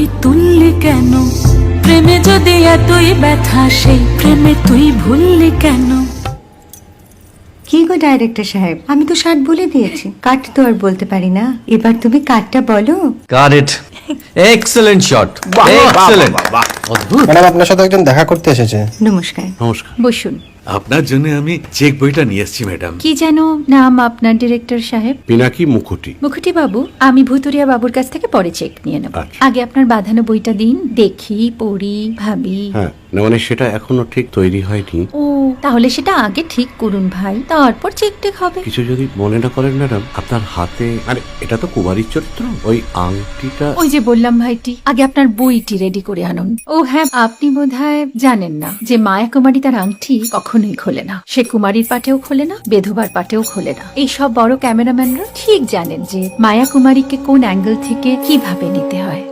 তুই তুললি কেন? প্রেমে যদি এতই ব্যথা, সেই প্রেমে তুই ভুললি কেন? কি গো ডাইরেক্টর সাহেব, আমি তো 60 বলে দিয়েছি, কাট তো আর বলতে পারি না, এবার তুমি কাটটা বলো। Got it, excellent shot, excellent. অদ্ভুত। ম্যাডাম আপনার সাথে একজন দেখা করতে এসেছে। নমস্কার। নমস্কার। বসুন। আপনার জন্য আমি চেক বইটা নিয়ে এসেছি ম্যাডাম। কি যেন নাম আপনার ডিরেক্টর সাহেব? পিনাকি মুখোটি। মুখুটি বাবু, আমি ভুতুরিয়া বাবুর কাছ থেকে পরে চেক নিয়ে নেব। আচ্ছা। আগে আপনার বাঁধানো বইটা দিন, দেখি, পড়ি, ভাবি। হ্যাঁ, না মানে সেটা এখনো ঠিক তৈরি হয়নি। ও, তাহলে সেটা আগে ঠিক করুন ভাই, তারপর চেক টেক হবে। কিছু যদি মনে না করেন ম্যাডাম, আপনার হাতে, আরে এটা তো কুমারীর চরিত্র, ওই আংটিটা। ওই যে বললাম ভাইটি, আগে আপনার বইটি রেডি করে আনুন। ও হ্যাঁ, আপনি বোধহয় জানেন না যে মায়া কুমারী তার আংটি কখনোই খোলে না। সে কুমারীর পাটেও খোলে না, বেধবার পাটেও খোলে না। এই সব বড় ক্যামেরাম্যানরা ঠিক জানেন যে মায়া কুমারীকে কোন অ্যাঙ্গেল থেকে কিভাবে নিতে হয়।